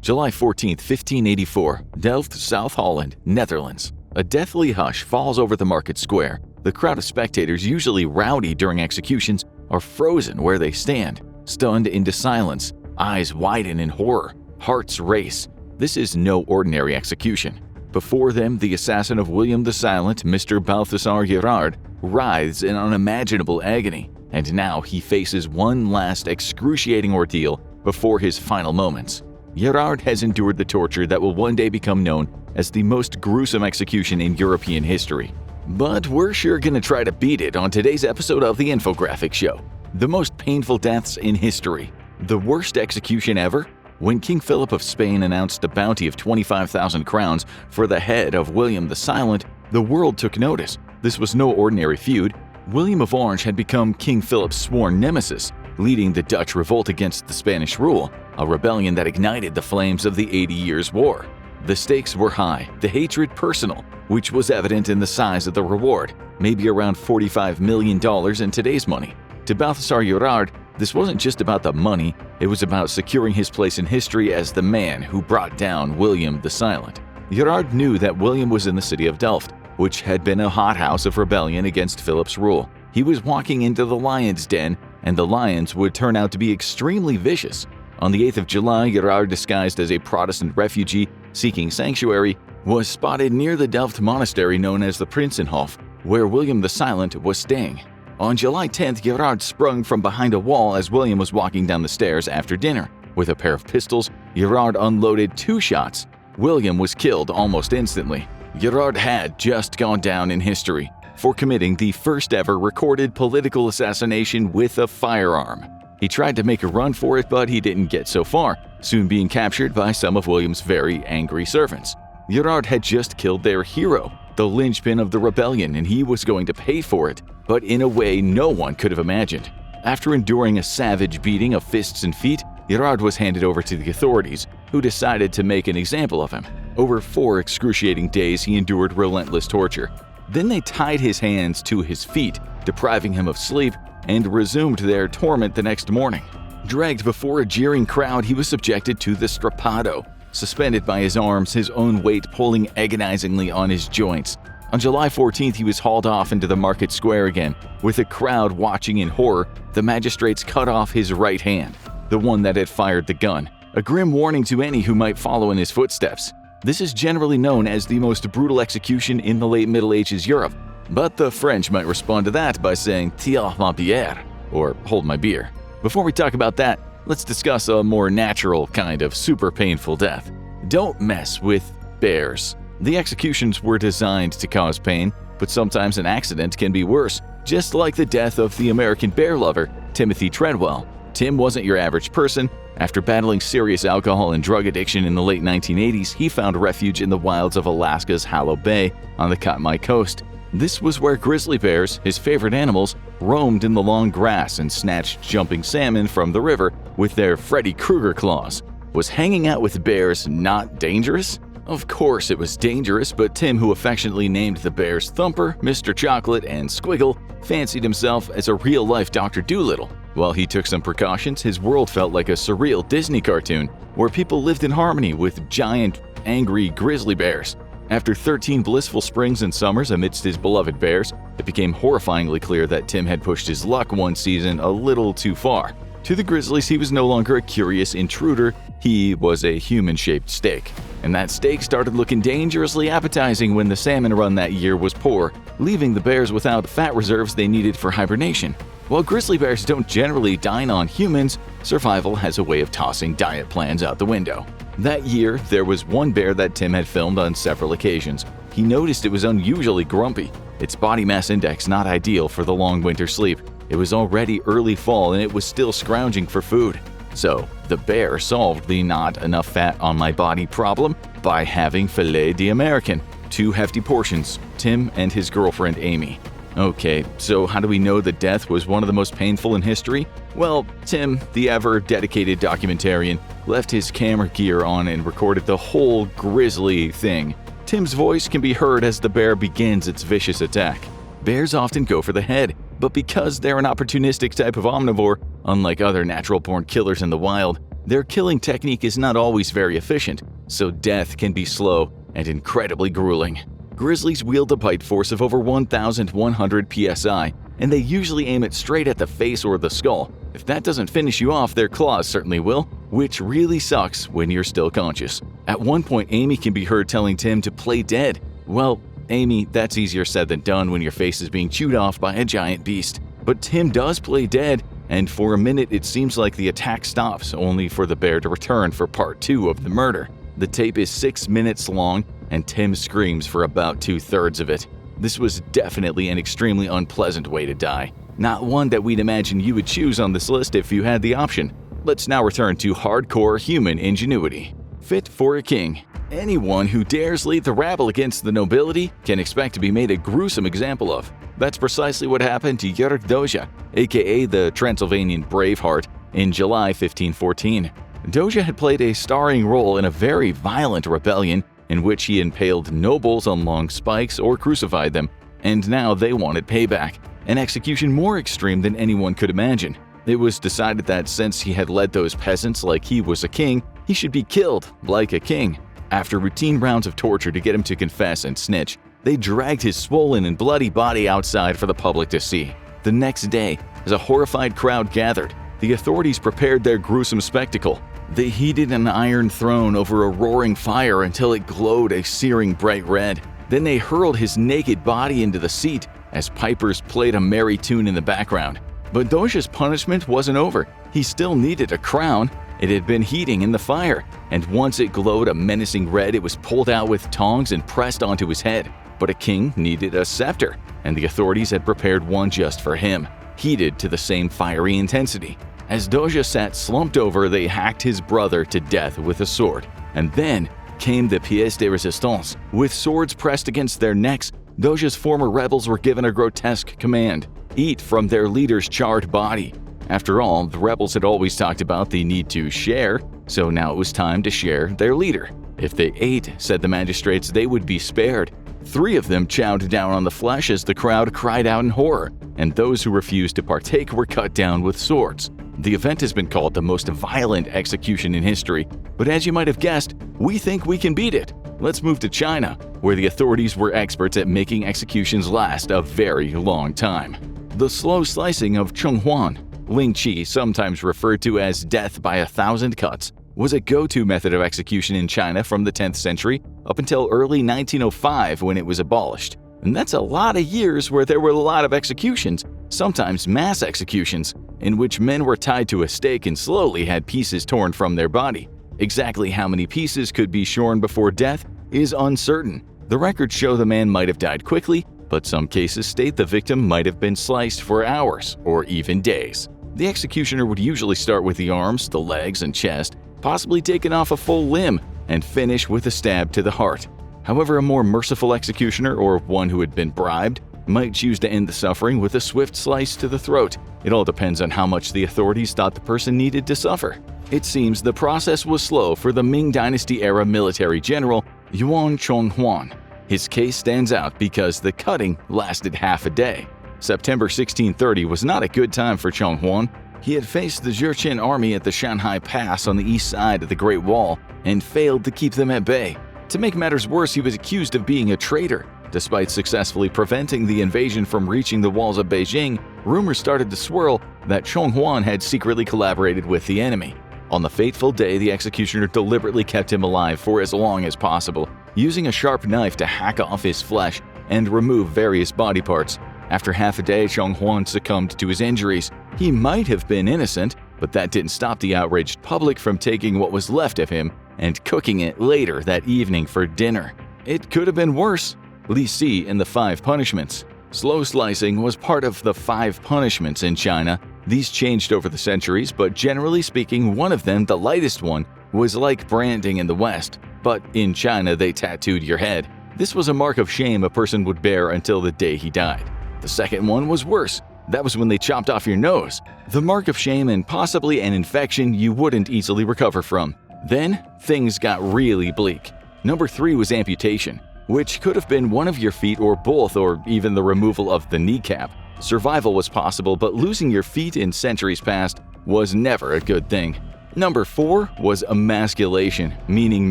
July 14, 1584, Delft, South Holland, Netherlands. A deathly hush falls over the market square. The crowd of spectators, usually rowdy during executions, are frozen where they stand, stunned into silence. Eyes widen in horror. Hearts race. This is no ordinary execution. Before them, the assassin of William the Silent, Mr. Balthasar Gerard, writhes in unimaginable agony, and now he faces one last excruciating ordeal before his final moments. Gerard has endured the torture that will one day become known as the most gruesome execution in European history. But we're sure gonna try to beat it on today's episode of the Infographic Show. The most painful deaths in history. The worst execution ever? When King Philip of Spain announced a bounty of 25,000 crowns for the head of William the Silent, the world took notice. This was no ordinary feud. William of Orange had become King Philip's sworn nemesis, leading the Dutch revolt against the Spanish rule, a rebellion that ignited the flames of the 80 Years' War. The stakes were high, the hatred personal, which was evident in the size of the reward, maybe around $45 million in today's money. To Balthasar Gerard, this wasn't just about the money, it was about securing his place in history as the man who brought down William the Silent. Gerard knew that William was in the city of Delft, which had been a hothouse of rebellion against Philip's rule. He was walking into the lion's den, and the lions would turn out to be extremely vicious. On the 8th of July, Gerard, disguised as a Protestant refugee seeking sanctuary, was spotted near the Delft monastery known as the Prinsenhof, where William the Silent was staying. On July 10th, Gerard sprung from behind a wall as William was walking down the stairs after dinner. With a pair of pistols, Gerard unloaded 2 shots. William was killed almost instantly. Gerard had just gone down in history for committing the first ever recorded political assassination with a firearm. He tried to make a run for it, but he didn't get so far, soon being captured by some of William's very angry servants. Gerard had just killed their hero, the linchpin of the rebellion, and he was going to pay for it, but in a way no one could have imagined. After enduring a savage beating of fists and feet, Gerard was handed over to the authorities, who decided to make an example of him. Over 4 excruciating days, he endured relentless torture. Then they tied his hands to his feet, depriving him of sleep, and resumed their torment the next morning. Dragged before a jeering crowd, he was subjected to the strappado, suspended by his arms, his own weight pulling agonizingly on his joints. On July 14th, he was hauled off into the market square again. With a crowd watching in horror, the magistrates cut off his right hand, the one that had fired the gun, a grim warning to any who might follow in his footsteps. This is generally known as the most brutal execution in the late Middle Ages Europe, but the French might respond to that by saying "Tiens ma bière," or "hold my beer." Before we talk about that, let's discuss a more natural kind of super painful death. Don't mess with bears. The executions were designed to cause pain, but sometimes an accident can be worse, just like the death of the American bear lover, Timothy Treadwell. Tim wasn't your average person. After battling serious alcohol and drug addiction in the late 1980s, he found refuge in the wilds of Alaska's Hallow Bay on the Katmai coast. This was where grizzly bears, his favorite animals, roamed in the long grass and snatched jumping salmon from the river with their Freddy Krueger claws. Was hanging out with bears not dangerous? Of course it was dangerous, but Tim, who affectionately named the bears Thumper, Mr. Chocolate, and Squiggle, fancied himself as a real-life Dr. Dolittle. While he took some precautions, his world felt like a surreal Disney cartoon, where people lived in harmony with giant, angry grizzly bears. After 13 blissful springs and summers amidst his beloved bears, it became horrifyingly clear that Tim had pushed his luck one season a little too far. To the grizzlies, he was no longer a curious intruder, he was a human-shaped steak. And that steak started looking dangerously appetizing when the salmon run that year was poor, leaving the bears without fat reserves they needed for hibernation. While grizzly bears don't generally dine on humans, survival has a way of tossing diet plans out the window. That year, there was one bear that Tim had filmed on several occasions. He noticed it was unusually grumpy, its body mass index not ideal for the long winter sleep. It was already early fall and it was still scrounging for food. So, the bear solved the not enough fat on my body problem by having filet d'American, 2 hefty portions, Tim and his girlfriend Amy. Okay, so how do we know the death was one of the most painful in history? Well, Tim, the ever-dedicated documentarian, left his camera gear on and recorded the whole Grizzly thing. Tim's voice can be heard as the bear begins its vicious attack. Bears often go for the head, but because they're an opportunistic type of omnivore, unlike other natural-born killers in the wild, Their killing technique is not always very efficient, so death can be slow and incredibly grueling. Grizzlies wield a bite force of over 1,100 psi, and they usually aim it straight at the face or the skull. If that doesn't finish you off, their claws certainly will, which really sucks when you're still conscious. At one point, Amy can be heard telling Tim to play dead. Well, Amy, that's easier said than done when your face is being chewed off by a giant beast. But Tim does play dead, and for a minute it seems like the attack stops, only for the bear to return for part 2 of the murder. The tape is 6 minutes long, and Tim screams for about 2/3 of it. This was definitely an extremely unpleasant way to die. Not one that we'd imagine you would choose on this list if you had the option. Let's now return to hardcore human ingenuity. Fit for a king. Anyone who dares lead the rabble against the nobility can expect to be made a gruesome example of. That's precisely what happened to Jurg Doja, aka the Transylvanian Braveheart, in July 1514. Doja had played a starring role in a very violent rebellion in which he impaled nobles on long spikes or crucified them, and now they wanted payback, an execution more extreme than anyone could imagine. It was decided that since he had led those peasants like he was a king, he should be killed like a king. After routine rounds of torture to get him to confess and snitch, they dragged his swollen and bloody body outside for the public to see. The next day, as a horrified crowd gathered, the authorities prepared their gruesome spectacle. They heated an iron throne over a roaring fire until it glowed a searing bright red. Then they hurled his naked body into the seat as pipers played a merry tune in the background. But Doja's punishment wasn't over. He still needed a crown. It had been heating in the fire, and once it glowed a menacing red, it was pulled out with tongs and pressed onto his head. But a king needed a scepter, and the authorities had prepared one just for him, heated to the same fiery intensity. As Doja sat slumped over, they hacked his brother to death with a sword. And then came the pièce de résistance. With swords pressed against their necks, Doja's former rebels were given a grotesque command: eat from their leader's charred body. After all, the rebels had always talked about the need to share, so now it was time to share their leader. If they ate, said the magistrates, they would be spared. 3 of them chowed down on the flesh as the crowd cried out in horror, and those who refused to partake were cut down with swords. The event has been called the most violent execution in history, but as you might have guessed, we think we can beat it. Let's move to China, where the authorities were experts at making executions last a very long time. The slow slicing of Chonghuan, Ling Chi, sometimes referred to as death by 1,000 cuts, was a go-to method of execution in China from the 10th century up until early 1905 when it was abolished. And that's a lot of years where there were a lot of executions, sometimes mass executions, in which men were tied to a stake and slowly had pieces torn from their body. Exactly how many pieces could be shorn before death is uncertain. The records show the man might have died quickly, but some cases state the victim might have been sliced for hours or even days. The executioner would usually start with the arms, the legs, and chest, possibly taking off a full limb, and finish with a stab to the heart. However, a more merciful executioner, or one who had been bribed, might choose to end the suffering with a swift slice to the throat. It all depends on how much the authorities thought the person needed to suffer. It seems the process was slow for the Ming Dynasty-era military general Yuan Chonghuan. His case stands out because the cutting lasted half a day. September 1630 was not a good time for Chonghuan. He had faced the Jurchen army at the Shanhai Pass on the east side of the Great Wall and failed to keep them at bay. To make matters worse, he was accused of being a traitor. Despite successfully preventing the invasion from reaching the walls of Beijing, rumors started to swirl that Chonghuan had secretly collaborated with the enemy. On the fateful day, the executioner deliberately kept him alive for as long as possible, using a sharp knife to hack off his flesh and remove various body parts. After half a day, Chonghuan succumbed to his injuries. He might have been innocent, but that didn't stop the outraged public from taking what was left of him and cooking it later that evening for dinner. It could have been worse. Li Si in the 5 Punishments. Slow slicing was part of the 5 punishments in China. These changed over the centuries, but generally speaking, one of them, the lightest one, was like branding in the West. But in China, they tattooed your head. This was a mark of shame a person would bear until the day he died. The second one was worse. That was when they chopped off your nose. The mark of shame and possibly an infection you wouldn't easily recover from. Then, things got really bleak. Number 3 was amputation, which could have been one of your feet or both, or even the removal of the kneecap. Survival was possible, but losing your feet in centuries past was never a good thing. Number 4 was emasculation, meaning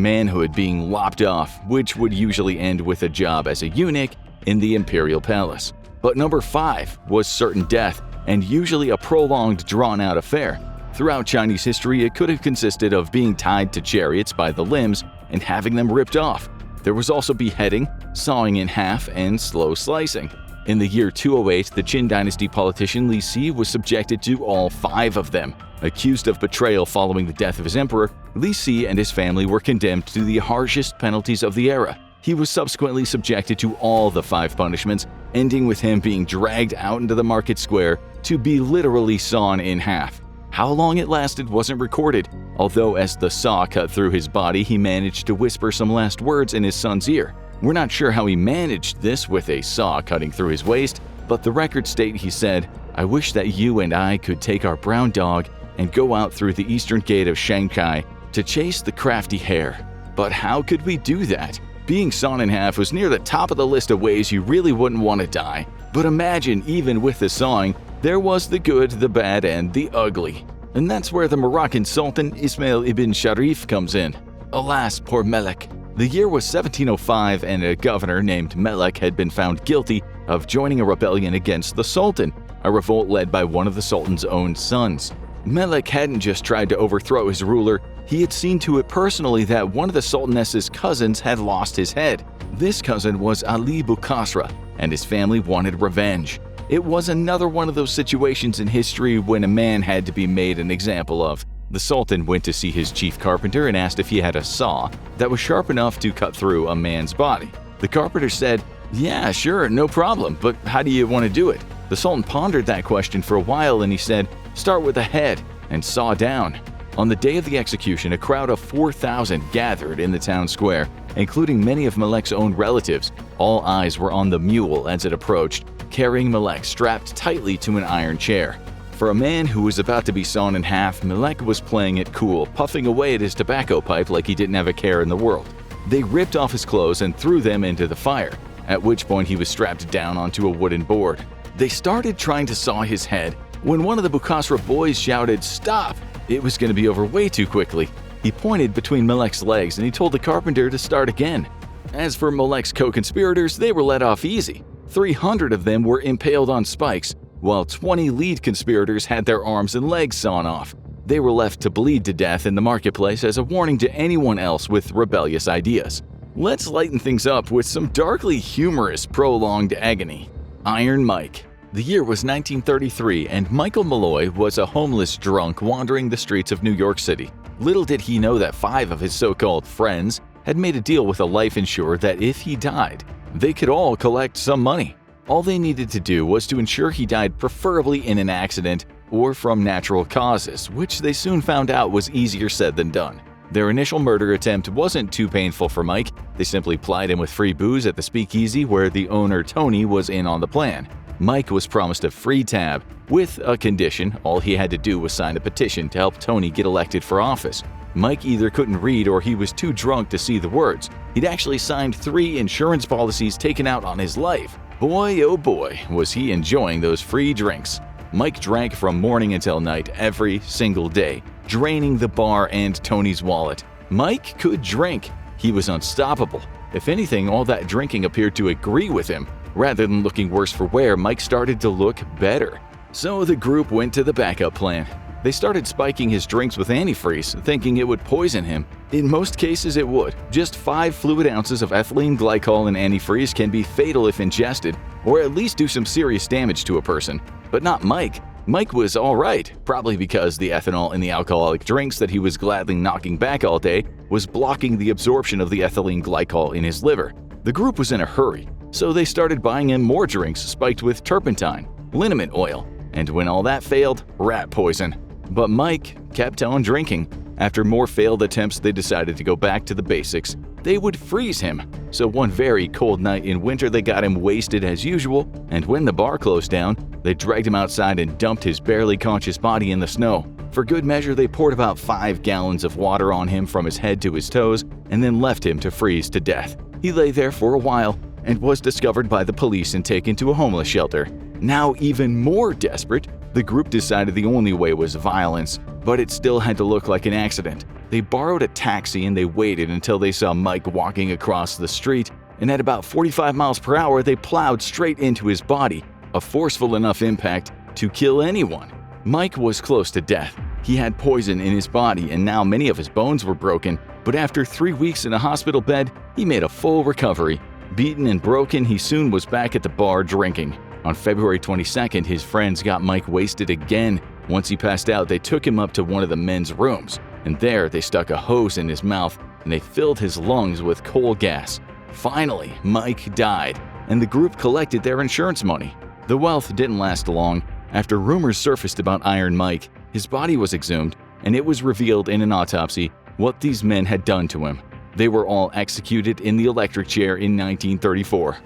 manhood being lopped off, which would usually end with a job as a eunuch in the imperial palace. But number 5 was certain death, and usually a prolonged, drawn-out affair. Throughout Chinese history, it could have consisted of being tied to chariots by the limbs and having them ripped off. There was also beheading, sawing in half, and slow slicing. In the year 208, the Qin dynasty politician Li Si was subjected to all 5 of them. Accused of betrayal following the death of his emperor, Li Si and his family were condemned to the harshest penalties of the era. He was subsequently subjected to all the 5 punishments, ending with him being dragged out into the market square to be literally sawn in half. How long it lasted wasn't recorded, although as the saw cut through his body, he managed to whisper some last words in his son's ear. We're not sure how he managed this with a saw cutting through his waist, but the records state he said, "I wish that you and I could take our brown dog and go out through the eastern gate of Shanghai to chase the crafty hare." But how could we do that? Being sawn in half was near the top of the list of ways you really wouldn't want to die. But imagine, even with the sawing, there was the good, the bad, and the ugly. And that's where the Moroccan Sultan Ismail ibn Sharif comes in. Alas, poor Melek. The year was 1705, and a governor named Melek had been found guilty of joining a rebellion against the Sultan, a revolt led by one of the Sultan's own sons. Melek hadn't just tried to overthrow his ruler, he had seen to it personally that one of the Sultaness's cousins had lost his head. This cousin was Ali Bukasra, and his family wanted revenge. It was another one of those situations in history when a man had to be made an example of. The Sultan went to see his chief carpenter and asked if he had a saw that was sharp enough to cut through a man's body. The carpenter said, "Yeah, sure, no problem, but how do you want to do it?" The Sultan pondered that question for a while and he said, "Start with the head and saw down." On the day of the execution, a crowd of 4,000 gathered in the town square, including many of Melek's own relatives. All eyes were on the mule as it approached, carrying Melek strapped tightly to an iron chair. For a man who was about to be sawn in half, Melek was playing it cool, puffing away at his tobacco pipe like he didn't have a care in the world. They ripped off his clothes and threw them into the fire, at which point he was strapped down onto a wooden board. They started trying to saw his head when one of the Bukasra boys shouted, "Stop!" It was going to be over way too quickly. He pointed between Melek's legs and he told the carpenter to start again. As for Melek's co-conspirators, they were let off easy. 300 of them were impaled on spikes, while 20 lead conspirators had their arms and legs sawn off. They were left to bleed to death in the marketplace as a warning to anyone else with rebellious ideas. Let's lighten things up with some darkly humorous prolonged agony. Iron Mike. The year was 1933, and Michael Malloy was a homeless drunk wandering the streets of New York City. Little did he know that 5 of his so-called friends had made a deal with a life insurer that if he died, they could all collect some money. All they needed to do was to ensure he died preferably in an accident or from natural causes, which they soon found out was easier said than done. Their initial murder attempt wasn't too painful for Mike. They simply plied him with free booze at the speakeasy where the owner, Tony, was in on the plan. Mike was promised a free tab, with a condition. All he had to do was sign a petition to help Tony get elected for office. Mike either couldn't read or he was too drunk to see the words. He'd actually signed 3 insurance policies taken out on his life. Boy, oh boy, was he enjoying those free drinks. Mike drank from morning until night every single day, draining the bar and Tony's wallet. Mike could drink. He was unstoppable. If anything, all that drinking appeared to agree with him. Rather than looking worse for wear, Mike started to look better. So the group went to the backup plan. They started spiking his drinks with antifreeze, thinking it would poison him. In most cases it would. Just 5 fluid ounces of ethylene glycol in antifreeze can be fatal if ingested, or at least do some serious damage to a person. But not Mike. Mike was alright, probably because the ethanol in the alcoholic drinks that he was gladly knocking back all day was blocking the absorption of the ethylene glycol in his liver. The group was in a hurry, so they started buying him more drinks spiked with turpentine, liniment oil, and when all that failed, rat poison. But Mike kept on drinking. After more failed attempts, they decided to go back to the basics. They would freeze him. So one very cold night in winter, they got him wasted as usual, and when the bar closed down, they dragged him outside and dumped his barely conscious body in the snow. For good measure, they poured about 5 gallons of water on him from his head to his toes, and then left him to freeze to death. He lay there for a while, and was discovered by the police and taken to a homeless shelter. Now even more desperate, the group decided the only way was violence. but it still had to look like an accident. They borrowed a taxi and they waited until they saw Mike walking across the street, and at about 45 miles per hour they plowed straight into his body, a forceful enough impact to kill anyone. Mike was close to death. He had poison in his body and now many of his bones were broken, but after 3 weeks in a hospital bed, he made a full recovery. Beaten and broken, he soon was back at the bar drinking. On February 22nd, his friends got Mike wasted again. Once he passed out, they took him up to one of the men's rooms, and there they stuck a hose in his mouth and they filled his lungs with coal gas. Finally, Mike died, and the group collected their insurance money. The wealth didn't last long. After rumors surfaced about Iron Mike, his body was exhumed, and it was revealed in an autopsy what these men had done to him. They were all executed in the electric chair in 1934.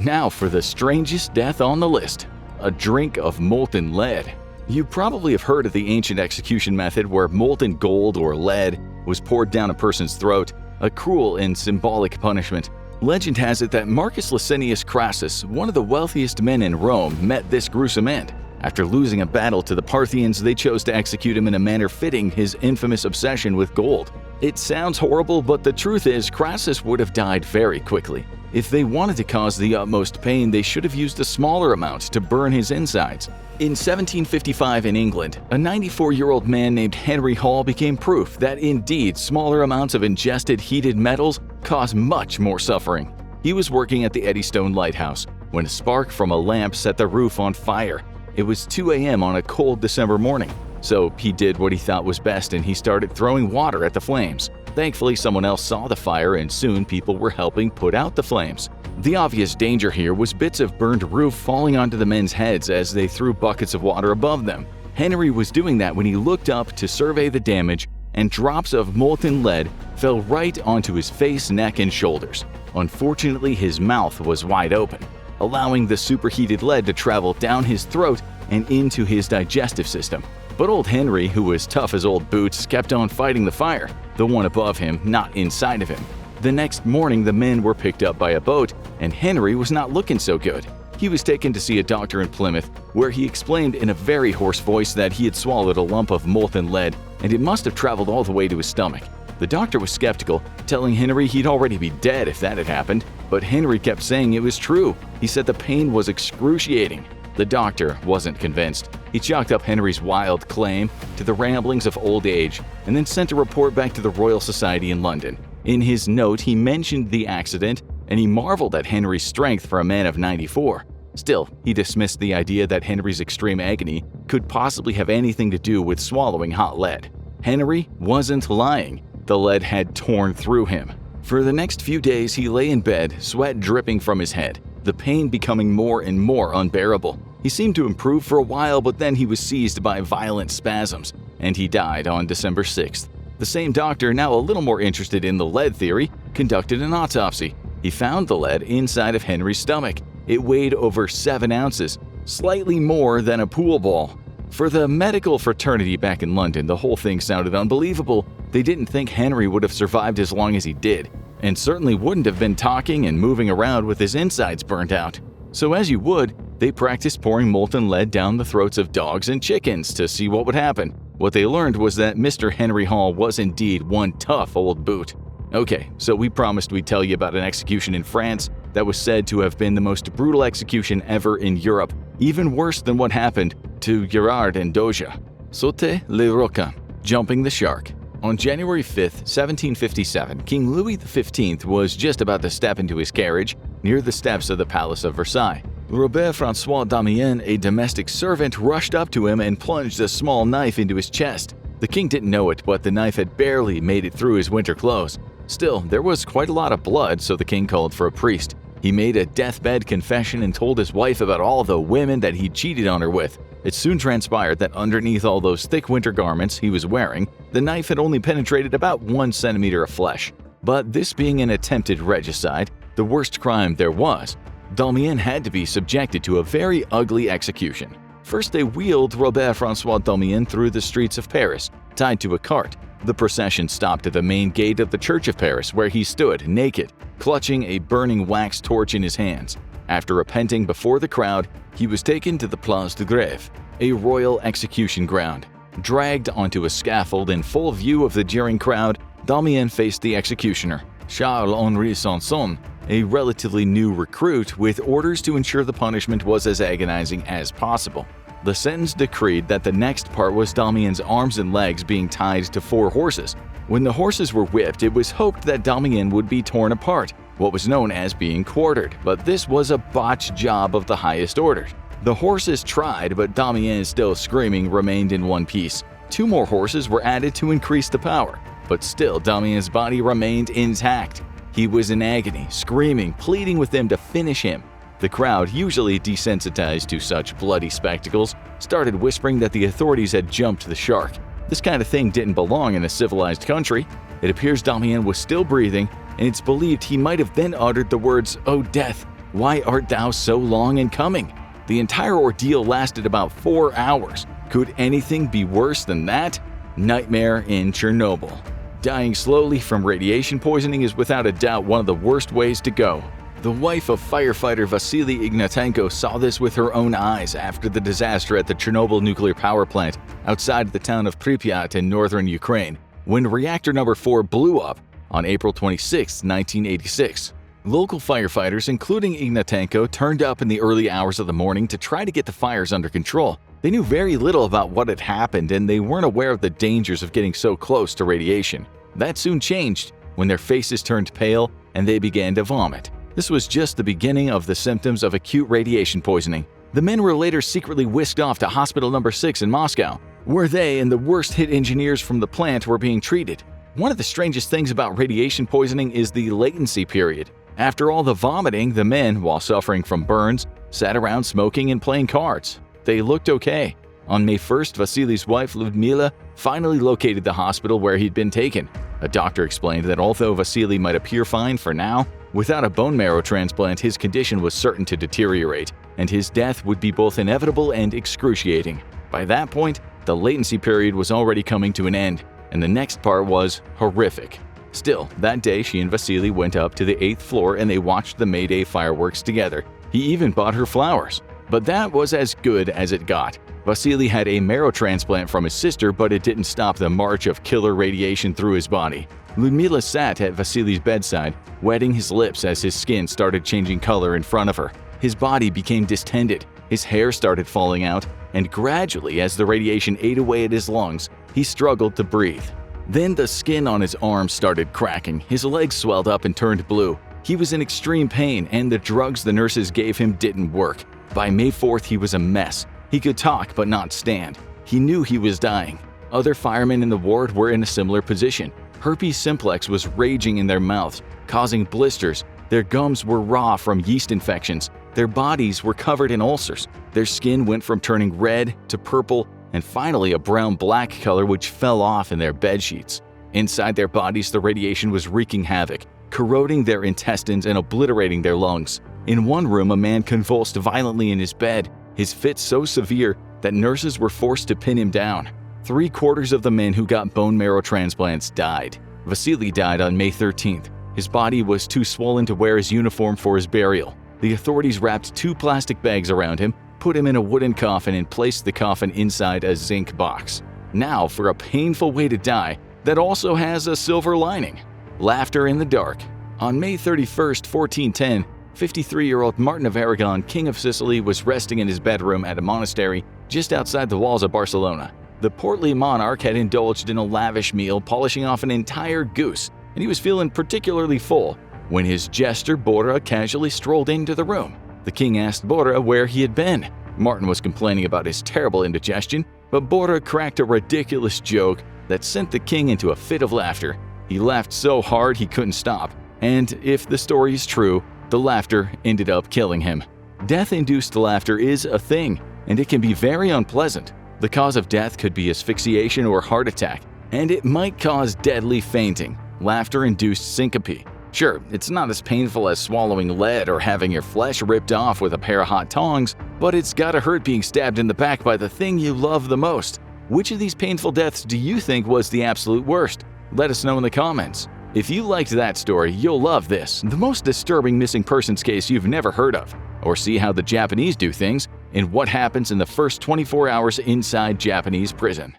Now for the strangest death on the list, a drink of molten lead. You probably have heard of the ancient execution method where molten gold or lead was poured down a person's throat, a cruel and symbolic punishment. Legend has it that Marcus Licinius Crassus, one of the wealthiest men in Rome, met this gruesome end. After losing a battle to the Parthians, they chose to execute him in a manner fitting his infamous obsession with gold. It sounds horrible, but the truth is Crassus would have died very quickly. If they wanted to cause the utmost pain, they should have used a smaller amount to burn his insides. In 1755 in England, a 94-year-old man named Henry Hall became proof that indeed smaller amounts of ingested heated metals cause much more suffering. He was working at the Eddystone Lighthouse when a spark from a lamp set the roof on fire. It was 2 a.m. on a cold December morning, so he did what he thought was best and he started throwing water at the flames. Thankfully, someone else saw the fire and soon people were helping put out the flames. The obvious danger here was bits of burned roof falling onto the men's heads as they threw buckets of water above them. Henry was doing that when he looked up to survey the damage, and drops of molten lead fell right onto his face, neck, and shoulders. Unfortunately, his mouth was wide open, allowing the superheated lead to travel down his throat and into his digestive system. But old Henry, who was tough as old boots, kept on fighting the fire, the one above him, not inside of him. The next morning, the men were picked up by a boat, and Henry was not looking so good. He was taken to see a doctor in Plymouth, where he explained in a very hoarse voice that he had swallowed a lump of molten lead, and it must have traveled all the way to his stomach. The doctor was skeptical, telling Henry he'd already be dead if that had happened, but Henry kept saying it was true. He said the pain was excruciating. The doctor wasn't convinced. He chalked up Henry's wild claim to the ramblings of old age and then sent a report back to the Royal Society in London. In his note, he mentioned the accident and he marveled at Henry's strength for a man of 94. Still, he dismissed the idea that Henry's extreme agony could possibly have anything to do with swallowing hot lead. Henry wasn't lying. The lead had torn through him. For the next few days, he lay in bed, sweat dripping from his head, the pain becoming more and more unbearable. He seemed to improve for a while, but then he was seized by violent spasms, and he died on December 6th. The same doctor, now a little more interested in the lead theory, conducted an autopsy. He found the lead inside of Henry's stomach. It weighed over 7 ounces, slightly more than a pool ball. For the medical fraternity back in London, the whole thing sounded unbelievable. They didn't think Henry would have survived as long as he did, and certainly wouldn't have been talking and moving around with his insides burnt out. So as you would, they practiced pouring molten lead down the throats of dogs and chickens to see what would happen. What they learned was that Mr. Henry Hall was indeed one tough old boot. Okay, so we promised we'd tell you about an execution in France that was said to have been the most brutal execution ever in Europe, even worse than what happened to Gerard and Doja. Sauter le requin, jumping the shark. On January 5, 1757, King Louis XV was just about to step into his carriage near the steps of the Palace of Versailles. Robert Damiens, a domestic servant, rushed up to him and plunged a small knife into his chest. The king didn't know it, but the knife had barely made it through his winter clothes. Still, there was quite a lot of blood, so the king called for a priest. He made a deathbed confession and told his wife about all the women that he'd cheated on her with. It soon transpired that underneath all those thick winter garments he was wearing, the knife had only penetrated about 1 centimeter of flesh. But this being an attempted regicide, the worst crime there was, Damiens had to be subjected to a very ugly execution. First, they wheeled Robert Damiens through the streets of Paris, tied to a cart. The procession stopped at the main gate of the Church of Paris, where he stood naked, clutching a burning wax torch in his hands. After repenting before the crowd, he was taken to the Place de Grève, a royal execution ground. Dragged onto a scaffold in full view of the jeering crowd, Damiens faced the executioner, Charles-Henri Sanson, a relatively new recruit with orders to ensure the punishment was as agonizing as possible. The sentence decreed that the next part was Damiens' arms and legs being tied to 4 horses. When the horses were whipped, it was hoped that Damiens would be torn apart, what was known as being quartered, but this was a botched job of the highest order. The horses tried, but Damiens, still screaming, remained in one piece. 2 more horses were added to increase the power, but still Damiens' body remained intact. He was in agony, screaming, pleading with them to finish him. The crowd, usually desensitized to such bloody spectacles, started whispering that the authorities had jumped the shark. This kind of thing didn't belong in a civilized country. It appears Damiens was still breathing, and it's believed he might have then uttered the words, "O death, why art thou so long in coming?" The entire ordeal lasted about 4 hours. Could anything be worse than that? Nightmare in Chernobyl. Dying slowly from radiation poisoning is without a doubt one of the worst ways to go. The wife of firefighter Vasily Ignatenko saw this with her own eyes after the disaster at the Chernobyl nuclear power plant outside the town of Pripyat in northern Ukraine, when reactor number 4 blew up on April 26, 1986. Local firefighters, including Ignatenko, turned up in the early hours of the morning to try to get the fires under control. They knew very little about what had happened, and they weren't aware of the dangers of getting so close to radiation. That soon changed when their faces turned pale and they began to vomit. This was just the beginning of the symptoms of acute radiation poisoning. The men were later secretly whisked off to Hospital No. 6 in Moscow, where they and the worst-hit engineers from the plant were being treated. One of the strangest things about radiation poisoning is the latency period. After all the vomiting, the men, while suffering from burns, sat around smoking and playing cards. They looked okay. On May 1st, Vasily's wife Lyudmila finally located the hospital where he'd been taken. A doctor explained that although Vasily might appear fine for now, without a bone marrow transplant his condition was certain to deteriorate, and his death would be both inevitable and excruciating. By that point, the latency period was already coming to an end, and the next part was horrific. Still, that day she and Vasily went up to the 8th floor and they watched the May Day fireworks together. He even bought her flowers. But that was as good as it got. Vasily had a marrow transplant from his sister, but it didn't stop the march of killer radiation through his body. Lyudmila sat at Vasily's bedside, wetting his lips as his skin started changing color in front of her. His body became distended, his hair started falling out, and gradually, as the radiation ate away at his lungs, he struggled to breathe. Then the skin on his arms started cracking, his legs swelled up and turned blue. He was in extreme pain, and the drugs the nurses gave him didn't work. By May 4th, he was a mess. He could talk but not stand. He knew he was dying. Other firemen in the ward were in a similar position. Herpes simplex was raging in their mouths, causing blisters. Their gums were raw from yeast infections. Their bodies were covered in ulcers. Their skin went from turning red to purple and finally a brown-black color which fell off in their bedsheets. Inside their bodies, the radiation was wreaking havoc, corroding their intestines and obliterating their lungs. In one room, a man convulsed violently in his bed, his fit so severe that nurses were forced to pin him down. 3/4 of the men who got bone marrow transplants died. Vasily died on May 13th. His body was too swollen to wear his uniform for his burial. The authorities wrapped 2 plastic bags around him, put him in a wooden coffin, and placed the coffin inside a zinc box. Now for a painful way to die that also has a silver lining. Laughter in the dark. On May 31st, 1410, 53-year-old Martin of Aragon, King of Sicily, was resting in his bedroom at a monastery just outside the walls of Barcelona. The portly monarch had indulged in a lavish meal, polishing off an entire goose, and he was feeling particularly full when his jester Borja casually strolled into the room. The king asked Borja where he had been. Martin was complaining about his terrible indigestion, but Borja cracked a ridiculous joke that sent the king into a fit of laughter. He laughed so hard he couldn't stop, and if the story is true, the laughter ended up killing him. Death-induced laughter is a thing, and it can be very unpleasant. The cause of death could be asphyxiation or heart attack, and it might cause deadly fainting, laughter-induced syncope. Sure, it's not as painful as swallowing lead or having your flesh ripped off with a pair of hot tongs, but it's gotta hurt being stabbed in the back by the thing you love the most. Which of these painful deaths do you think was the absolute worst? Let us know in the comments. If you liked that story, you'll love this, the most disturbing missing persons case you've never heard of. Or see how the Japanese do things and what happens in the first 24 hours inside Japanese prison.